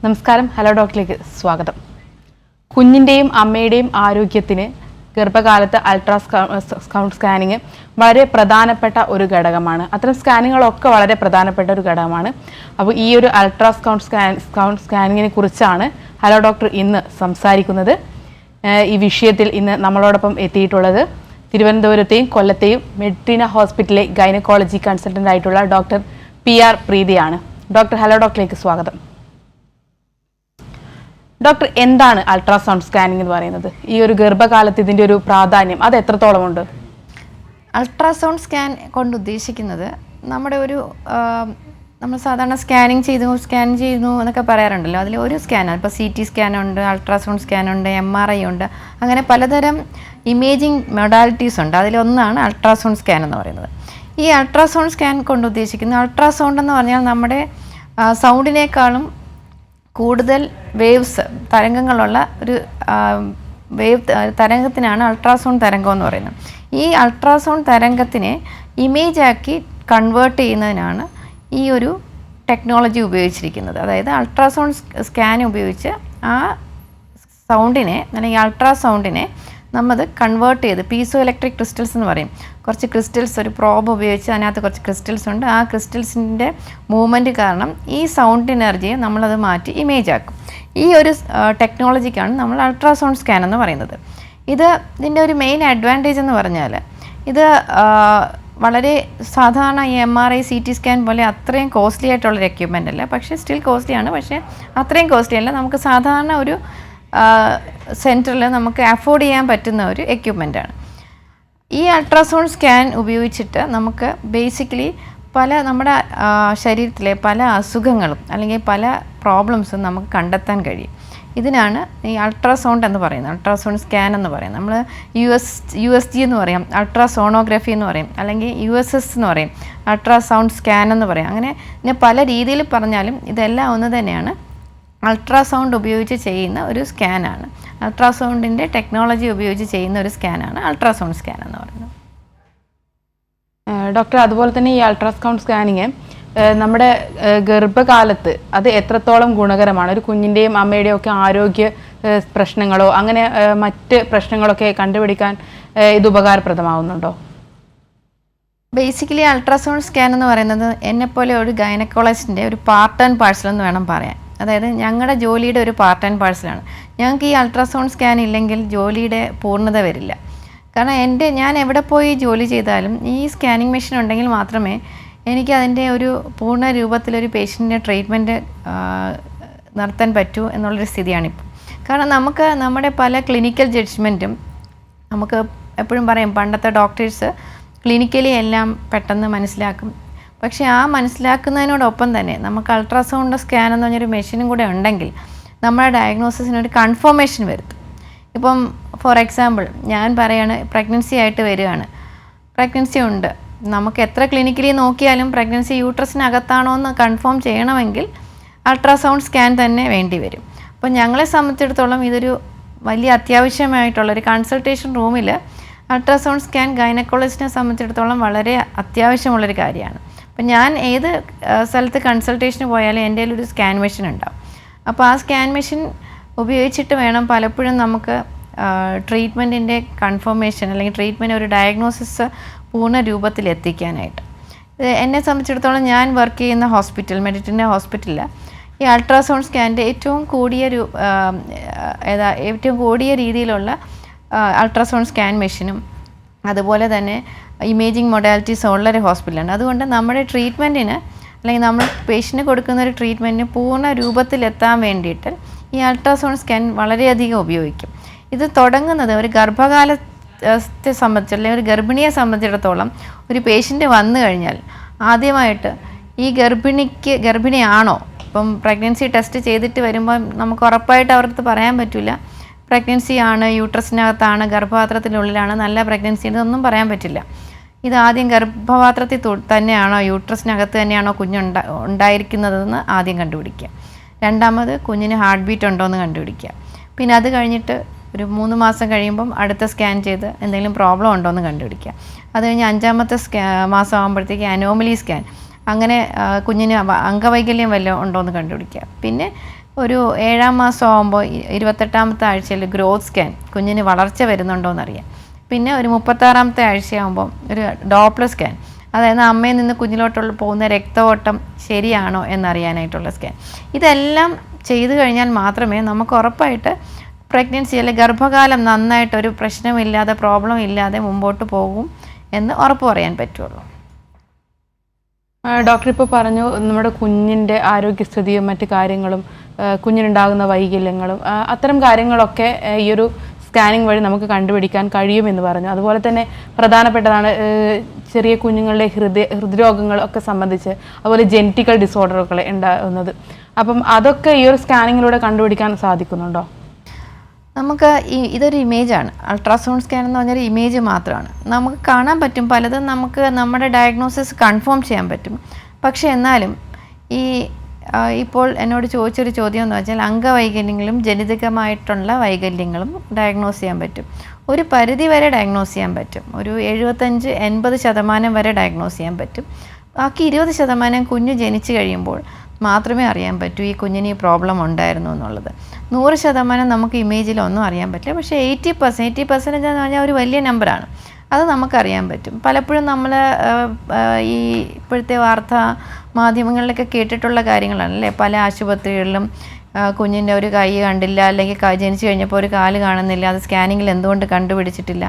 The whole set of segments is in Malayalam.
നമസ്കാരം, ഹലോ ഡോക്ടറിലേക്ക് സ്വാഗതം. കുഞ്ഞിൻ്റെയും അമ്മയുടെയും ആരോഗ്യത്തിന് ഗർഭകാലത്ത് അൾട്രാസൗണ്ട് സ്കാനിങ് വളരെ പ്രധാനപ്പെട്ട ഒരു ഘടകമാണ്. അത്തരം സ്കാനിങ്ങുകളൊക്കെ വളരെ പ്രധാനപ്പെട്ട ഒരു ഘടകമാണ്. അപ്പോൾ ഈ ഒരു അൾട്രാസൗണ്ട് സ്കാനിങ്ങിനെ കുറിച്ചാണ് ഹലോ ഡോക്ടർ ഇന്ന് സംസാരിക്കുന്നത്. ഈ വിഷയത്തിൽ ഇന്ന് നമ്മളോടൊപ്പം എത്തിയിട്ടുള്ളത് തിരുവനന്തപുരത്തെയും കൊല്ലത്തെയും മെഡിട്രീന ഹോസ്പിറ്റലിലെ ഗൈനക്കോളജി കൺസൾട്ടൻ്റ് ആയിട്ടുള്ള ഡോക്ടർ PR പ്രീതിയാണ്. ഡോക്ടർ, ഹലോ ഡോക്ടറിലേക്ക് സ്വാഗതം. ഡോക്ടർ, എന്താണ് അൾട്രാസൗണ്ട് സ്കാനിംഗ് എന്ന് പറയുന്നത്? ഈ ഒരു ഗർഭകാലത്ത് ഇതിൻ്റെ ഒരു പ്രാധാന്യം അത് എത്രത്തോളം ഉണ്ട്? അൾട്രാസൗണ്ട് സ്കാൻ കൊണ്ട് ഉദ്ദേശിക്കുന്നത് നമ്മുടെ ഒരു നമ്മൾ സാധാരണ സ്കാൻ ചെയ്യുന്നു എന്നൊക്കെ പറയാറുണ്ടല്ലോ. അതിൽ ഒരു സ്കാനാണ്. ഇപ്പോൾ CT സ്കാനുണ്ട്, അൾട്രാസൗണ്ട് സ്കാനുണ്ട്, MRI ഉണ്ട്, അങ്ങനെ പലതരം ഇമേജിങ് മൊഡാലിറ്റീസ് ഉണ്ട്. അതിലൊന്നാണ് അൾട്രാസൗണ്ട് സ്കാൻ എന്ന് പറയുന്നത്. ഈ അൾട്രാസൗണ്ട് സ്കാൻ കൊണ്ട് ഉദ്ദേശിക്കുന്നത്, അൾട്രാസൗണ്ട് എന്ന് പറഞ്ഞാൽ നമ്മുടെ സൗണ്ടിനേക്കാളും കൂടുതൽ വേവ്സ് തരംഗങ്ങളുള്ള ഒരു തരംഗത്തിനാണ് അൾട്രാസൗണ്ട് തരംഗം എന്ന് പറയുന്നത്. ഈ അൾട്രാസൗണ്ട് തരംഗത്തിനെ ഇമേജാക്കി കൺവേർട്ട് ചെയ്യുന്നതിനാണ് ഈ ഒരു ടെക്നോളജി ഉപയോഗിച്ചിരിക്കുന്നത്. അതായത് അൾട്രാസൗണ്ട് സ്കാൻ ഉപയോഗിച്ച് ആ സൗണ്ടിനെ അല്ലെങ്കിൽ അൾട്രാസൗണ്ടിനെ നമ്മൾ കൺവേർട്ട് ചെയ്ത് പീസോ ഇലക്ട്രിക് ക്രിസ്റ്റൽസ് എന്ന് പറയും. കുറച്ച് ക്രിസ്റ്റൽസ്, ഒരു പ്രോബ് ഉപയോഗിച്ച് അതിനകത്ത് കുറച്ച് ക്രിസ്റ്റൽസ് ഉണ്ട്. ആ ക്രിസ്റ്റൽസിൻ്റെ മൂവ്മെൻറ്റ് കാരണം ഈ സൗണ്ട് എനർജിയെ നമ്മളത് മാറ്റി ഇമേജ് ആക്കും. ഈ ഒരു ടെക്നോളജിക്കാണ് നമ്മൾ അൾട്രാസൗണ്ട് സ്കാൻ എന്ന് പറയുന്നത്. ഇതിൻ്റെ ഒരു മെയിൻ അഡ്വാൻറ്റേജ് എന്ന് പറഞ്ഞാൽ ഇത് വളരെ സാധാരണ MRI CT സ്കാൻ പോലെ അത്രയും കോസ്റ്റ്ലി ആയിട്ടുള്ളൊരു എക്യുപ്മെൻ്റ് അല്ല. പക്ഷേ സ്റ്റിൽ കോസ്റ്റ്ലിയാണ്, പക്ഷേ അത്രയും കോസ്റ്റ്ലി അല്ല. നമുക്ക് സാധാരണ ഒരു സെൻറ്ററിൽ നമുക്ക് അഫോർഡ് ചെയ്യാൻ പറ്റുന്ന ഒരു എക്യുപ്മെൻ്റാണ്. ഈ അൾട്രാസൗണ്ട് സ്കാൻ ഉപയോഗിച്ചിട്ട് നമുക്ക് ബേസിക്കലി നമ്മുടെ ശരീരത്തിലെ പല അസുഖങ്ങളും അല്ലെങ്കിൽ പല പ്രോബ്ലംസും നമുക്ക് കണ്ടെത്താൻ കഴിയും. ഇതിനാണ് ഈ അൾട്രാസൗണ്ട് എന്ന് പറയുന്നത്, അൾട്രാസൗണ്ട് സ്കാൻ എന്ന് പറയുന്നത്. നമ്മൾ USG എന്ന് പറയും, അൾട്രാസോണോഗ്രഫി എന്ന് പറയും, അല്ലെങ്കിൽ USS എന്ന് പറയും, അൾട്രാസൗണ്ട് സ്കാൻ എന്ന് പറയും. അങ്ങനെ പല രീതിയിൽ പറഞ്ഞാലും ഇതെല്ലാം ഒന്ന് തന്നെയാണ്. അൾട്രാസൗണ്ട് ഉപയോഗിച്ച് ചെയ്യുന്ന ഒരു സ്കാനാണ്, അൾട്രാസൗണ്ടിൻ്റെ ടെക്നോളജി ഉപയോഗിച്ച് ചെയ്യുന്ന ഒരു സ്കാനാണ് അൾട്രാസൗണ്ട് സ്കാൻ എന്ന് പറയുന്നത്. ഡോക്ടർ, അതുപോലെ തന്നെ ഈ അൾട്രാസൗണ്ട് സ്കാനിങ് നമ്മുടെ ഗർഭകാലത്ത് അത് എത്രത്തോളം ഗുണകരമാണ്? ഒരു കുഞ്ഞിൻ്റെയും അമ്മയുടെയും ഒക്കെ ആരോഗ്യ പ്രശ്നങ്ങളോ അങ്ങനെ മറ്റ് പ്രശ്നങ്ങളൊക്കെ കണ്ടുപിടിക്കാൻ ഇത് ഉപകാരപ്രദമാവുന്നുണ്ടോ? ബേസിക്കലി അൾട്രാസൗണ്ട് സ്കാൻ എന്ന് പറയുന്നത് എന്നെപ്പോലെ ഒരു ഗൈനക്കോളജിസ്റ്റിൻ്റെ ഒരു പാർട്ട് ആൻഡ് പാഴ്സൽ എന്ന് വേണം പറയാൻ. അതായത് ഞങ്ങളുടെ ജോലിയുടെ ഒരു പാർട്ട് ആൻഡ് പാഴ്സലാണ്. ഞങ്ങൾക്ക് ഈ അൾട്രാസൗണ്ട് സ്കാൻ ഇല്ലെങ്കിൽ ജോലിയുടെ പൂർണ്ണത വരില്ല. കാരണം ഞാൻ എവിടെ പോയി ജോലി ചെയ്താലും ഈ സ്കാനിങ് മെഷീൻ ഉണ്ടെങ്കിൽ മാത്രമേ എനിക്ക് അതിൻ്റെ ഒരു പൂർണ്ണ രൂപത്തിലൊരു പേഷ്യൻറ്റിൻ്റെ ട്രീറ്റ്മെൻറ്റ് നടത്താൻ പറ്റൂ എന്നുള്ളൊരു സ്ഥിതിയാണിപ്പോൾ. കാരണം നമുക്ക് നമ്മുടെ പല ക്ലിനിക്കൽ ജഡ്ജ്മെൻറ്റും നമുക്ക് എപ്പോഴും പറയും, പണ്ടത്തെ ഡോക്ടേഴ്സ് ക്ലിനിക്കലി എല്ലാം പെട്ടെന്ന് മനസ്സിലാക്കും. പക്ഷേ ആ മനസ്സിലാക്കുന്നതിനോടൊപ്പം തന്നെ നമുക്ക് അൾട്രാസൗണ്ട് സ്കാൻ എന്ന് പറഞ്ഞൊരു മെഷീനും കൂടെ ഉണ്ടെങ്കിൽ നമ്മുടെ ഡയഗ്നോസിസിനൊരു കൺഫർമേഷൻ വരുത്തും. ഇപ്പം ഫോർ എക്സാമ്പിൾ ഞാൻ പറയാണ്, പ്രഗ്നൻസി ആയിട്ട് വരികയാണ്, പ്രഗ്നൻസി ഉണ്ട്, നമുക്ക് എത്ര ക്ലിനിക്കലി നോക്കിയാലും പ്രഗ്നൻസി യൂട്രസിനകത്താണോ എന്ന് കൺഫേം ചെയ്യണമെങ്കിൽ അൾട്രാസൗണ്ട് സ്കാൻ തന്നെ വേണ്ടി വരും. അപ്പോൾ ഞങ്ങളെ സംബന്ധിച്ചിടത്തോളം ഇതൊരു വലിയ അത്യാവശ്യമായിട്ടുള്ളൊരു കൺസൾട്ടേഷൻ റൂമിൽ അൾട്രാസൗണ്ട് സ്കാൻ ഗൈനക്കോളജിസ്റ്റിനെ സംബന്ധിച്ചിടത്തോളം വളരെ അത്യാവശ്യമുള്ളൊരു കാര്യമാണ്. അപ്പം ഞാൻ ഏത് സ്ഥലത്ത് കൺസൾട്ടേഷന് പോയാലും എൻ്റെ കയ്യിൽ ഒരു സ്കാൻ മെഷീൻ ഉണ്ടാവും. അപ്പോൾ ആ സ്കാൻ മെഷീൻ ഉപയോഗിച്ചിട്ട് വേണം പലപ്പോഴും നമുക്ക് ട്രീറ്റ്മെൻറ്റിൻ്റെ കൺഫർമേഷൻ അല്ലെങ്കിൽ ട്രീറ്റ്മെൻറ്റ് ഒരു ഡയഗ്നോസിസ് പൂർണ്ണ രൂപത്തിൽ എത്തിക്കാനായിട്ട്. എന്നെ സംബന്ധിച്ചിടത്തോളം ഞാൻ വർക്ക് ചെയ്യുന്ന ഹോസ്പിറ്റൽ, മെഡിട്രീന ഹോസ്പിറ്റലിൽ ഈ അൾട്രാസൗണ്ട് സ്കാനിൻ്റെ ഏറ്റവും കൂടിയ രീതിയിലുള്ള അൾട്രാസൗണ്ട് സ്കാൻ മെഷീനും അതുപോലെ തന്നെ ഇമേജിങ് മൊഡാലിറ്റീസ് ഉള്ളൊരു ഹോസ്പിറ്റലാണ്. അതുകൊണ്ട് നമ്മുടെ ട്രീറ്റ്മെൻറ്റിന് അല്ലെങ്കിൽ നമ്മൾ പേഷ്യൻറ്റിന് കൊടുക്കുന്ന ഒരു ട്രീറ്റ്മെൻറ്റിന് പൂർണ്ണ രൂപത്തിലെത്താൻ വേണ്ടിയിട്ട് ഈ അൾട്രാസൗണ്ട് സ്കാൻ വളരെയധികം ഉപയോഗിക്കും. ഇത് തുടങ്ങുന്നത് ഒരു ഗർഭകാലത്തെ സംബന്ധിച്ച് അല്ലെങ്കിൽ ഒരു ഗർഭിണിയെ സംബന്ധിച്ചിടത്തോളം ഒരു പേഷ്യൻ്റ് വന്നു കഴിഞ്ഞാൽ ആദ്യമായിട്ട് ഈ ഗർഭിണിയാണോ, ഇപ്പം പ്രഗ്നൻസി ടെസ്റ്റ് ചെയ്തിട്ട് വരുമ്പോൾ നമുക്ക് ഉറപ്പായിട്ട് അവർക്ക് പറയാൻ പറ്റില്ല പ്രഗ്നൻസി ആണ്, യൂട്രസിനകത്താണ്, ഗർഭപാത്രത്തിനുള്ളിലാണ്, നല്ല പ്രഗ്നൻസി ഇതൊന്നും പറയാൻ പറ്റില്ല. ഇത് ആദ്യം ഗർഭപാത്രത്തിൽ തന്നെയാണോ യൂട്രസിനകത്ത് തന്നെയാണോ ഉണ്ടായിരിക്കുന്നതെന്ന് ആദ്യം കണ്ടുപിടിക്കുക. രണ്ടാമത് കുഞ്ഞിന് ഹാർട്ട് ബീറ്റ് ഉണ്ടോ എന്ന് കണ്ടുപിടിക്കുക. പിന്നെ അത് കഴിഞ്ഞിട്ട് ഒരു 3 മാസം കഴിയുമ്പം അടുത്ത സ്കാൻ ചെയ്ത് എന്തെങ്കിലും പ്രോബ്ലം ഉണ്ടോ എന്ന് കണ്ടുപിടിക്കുക. അത് കഴിഞ്ഞ് 5ാമത്തെ മാസം ആകുമ്പോഴത്തേക്ക് അനോമലി സ്കാൻ, അങ്ങനെ കുഞ്ഞിന് അംഗവൈകല്യം വല്ലതും ഉണ്ടോ എന്ന് കണ്ടുപിടിക്കുക. പിന്നെ ഒരു 7-ാം മാസം ആകുമ്പോൾ 28ാമത്തെ ആഴ്ചയിൽ ഗ്രോത്ത് സ്കാൻ, കുഞ്ഞിന് വളർച്ച വരുന്നുണ്ടോ എന്നറിയാം. പിന്നെ ഒരു 36ാമത്തെ ആഴ്ചയാകുമ്പോൾ ഒരു ഡോപ്ലർ സ്കാൻ, അതായത് അമ്മയിൽ നിന്ന് കുഞ്ഞിലോട്ടുള്ള പോകുന്ന രക്തഓട്ടം ശരിയാണോ എന്നറിയാനായിട്ടുള്ള സ്കാൻ. ഇതെല്ലാം ചെയ്തു കഴിഞ്ഞാൽ മാത്രമേ നമുക്ക് ഉറപ്പായിട്ട് പ്രഗ്നൻസി അല്ലെങ്കിൽ ഗർഭകാലം നന്നായിട്ടൊരു പ്രശ്നമില്ലാതെ പ്രോബ്ലം ഇല്ലാതെ മുമ്പോട്ട് പോകും എന്ന് ഉറപ്പ് പറയാൻ പറ്റുള്ളൂ. ഡോക്ടർ ഇപ്പോൾ പറഞ്ഞു നമ്മുടെ കുഞ്ഞിൻ്റെ ആരോഗ്യസ്ഥിതിയും മറ്റു കാര്യങ്ങളും കുഞ്ഞിനുണ്ടാകുന്ന വൈകല്യങ്ങളും അത്തരം കാര്യങ്ങളൊക്കെ ഈ ഒരു സ്കാനിങ് വഴി നമുക്ക് കണ്ടുപിടിക്കാൻ കഴിയുമെന്ന് പറഞ്ഞു. അതുപോലെ തന്നെ പ്രധാനപ്പെട്ടതാണ് ചെറിയ കുഞ്ഞുങ്ങളുടെ ഹൃദ്രോഗങ്ങളൊക്കെ സംബന്ധിച്ച്, അതുപോലെ ജെനറ്റിക്കൽ ഡിസോർഡറുകൾ ഉണ്ടാകുന്നത്. അപ്പം അതൊക്കെ ഈ ഒരു സ്കാനിങ്ങിലൂടെ കണ്ടുപിടിക്കാൻ സാധിക്കുന്നുണ്ടോ? നമുക്ക് ഇതൊരു ഇമേജാണ്. അൾട്രാസൗണ്ട് സ്കാൻ എന്ന് പറഞ്ഞാൽ ഇമേജ് മാത്രമാണ്. നമുക്ക് കാണാൻ പറ്റും, പലതും നമുക്ക് നമ്മുടെ ഡയഗ്നോസിസ് കൺഫേം ചെയ്യാൻ പറ്റും. പക്ഷേ എന്നാലും ഇപ്പോൾ എന്നോട് ചോദിച്ചൊരു ചോദ്യം എന്ന് വെച്ചാൽ അംഗവൈകല്യങ്ങളും ജനിതകമായിട്ടുള്ള വൈകല്യങ്ങളും ഡയഗ്നോസ് ചെയ്യാൻ പറ്റും. ഒരു പരിധി വരെ ഡയഗ്നോസ് ചെയ്യാൻ പറ്റും. ഒരു 75-80% വരെ ഡയഗ്നോസ് ചെയ്യാൻ പറ്റും. ബാക്കി 20% കുഞ്ഞ് ജനിച്ചു കഴിയുമ്പോൾ മാത്രമേ അറിയാൻ പറ്റൂ ഈ കുഞ്ഞിന് ഈ പ്രോബ്ലം ഉണ്ടായിരുന്നു എന്നുള്ളത്. 100% നമുക്ക് ഇമേജിലൊന്നും അറിയാൻ പറ്റില്ല. പക്ഷേ 80% എന്ന് പറഞ്ഞാൽ ഒരു വലിയ നമ്പറാണ്. അത് നമുക്കറിയാൻ പറ്റും. പലപ്പോഴും നമ്മൾ ഈ ഇപ്പോഴത്തെ വാർത്താ മാധ്യമങ്ങളിലൊക്കെ കേട്ടിട്ടുള്ള കാര്യങ്ങളാണ് അല്ലേ. പല ആശുപത്രികളിലും കുഞ്ഞിൻ്റെ ഒരു കൈ കണ്ടില്ല, അല്ലെങ്കിൽ ജനിച്ചു കഴിഞ്ഞപ്പോൾ ഒരു കാല് കാണുന്നില്ല, അത് സ്കാനിങ്ങിൽ എന്തുകൊണ്ട് കണ്ടുപിടിച്ചിട്ടില്ല.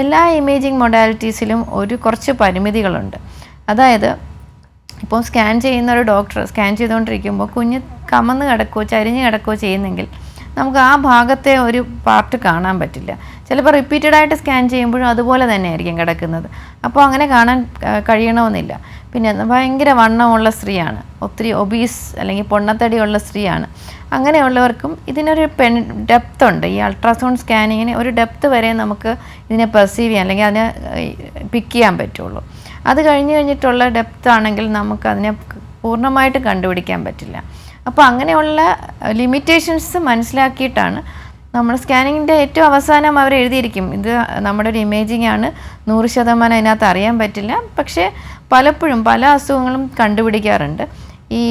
എല്ലാ ഇമേജിങ് മൊഡാലിറ്റീസിലും കുറച്ച് പരിമിതികളുണ്ട്. അതായത് ഇപ്പോൾ സ്കാൻ ചെയ്യുന്ന ഒരു ഡോക്ടർ സ്കാൻ ചെയ്തുകൊണ്ടിരിക്കുമ്പോൾ കുഞ്ഞ് കമന്ന് കിടക്കുകയോ ചരിഞ്ഞ് കിടക്കുകയോ ചെയ്യുന്നെങ്കിൽ നമുക്ക് ആ ഭാഗത്തെ ഒരു പാർട്ട് കാണാൻ പറ്റില്ല. ചിലപ്പോൾ റിപ്പീറ്റഡായിട്ട് സ്കാൻ ചെയ്യുമ്പോഴും അതുപോലെ തന്നെ ആയിരിക്കും കിടക്കുന്നത്. അപ്പോൾ അങ്ങനെ കാണാൻ കഴിയണമെന്നില്ല. പിന്നെ ഭയങ്കര വണ്ണമുള്ള സ്ത്രീയാണ്, ഒത്തിരി ഒബീസ് അല്ലെങ്കിൽ പൊണ്ണത്തടിയുള്ള സ്ത്രീയാണ്, അങ്ങനെയുള്ളവർക്കും ഇതിനൊരു ഡെപ്ത് ഉണ്ട്. ഈ അൾട്രാസൗണ്ട് സ്കാനിങ്ങിന് ഒരു ഡെപ്ത് വരെ നമുക്ക് ഇതിനെ പെർസീവ് ചെയ്യാൻ അല്ലെങ്കിൽ അതിനെ പിക്ക് ചെയ്യാൻ പറ്റുള്ളൂ. അത് കഴിഞ്ഞിട്ടുള്ള ഡെപ്ത് ആണെങ്കിൽ നമുക്കതിനെ പൂർണ്ണമായിട്ട് കണ്ടുപിടിക്കാൻ പറ്റില്ല. അപ്പോൾ അങ്ങനെയുള്ള ലിമിറ്റേഷൻസ് മനസ്സിലാക്കിയിട്ടാണ് നമ്മൾ സ്കാനിങ്ങിൻ്റെ ഏറ്റവും അവസാനം അവർ എഴുതിയിരിക്കും ഇത് നമ്മുടെ ഒരു ഇമേജിംഗ് ആണ്, 100% അതിനകത്ത് അറിയാൻ പറ്റില്ല. പക്ഷേ പലപ്പോഴും പല അസുഖങ്ങളും കണ്ടുപിടിക്കാറുണ്ട്. ഈ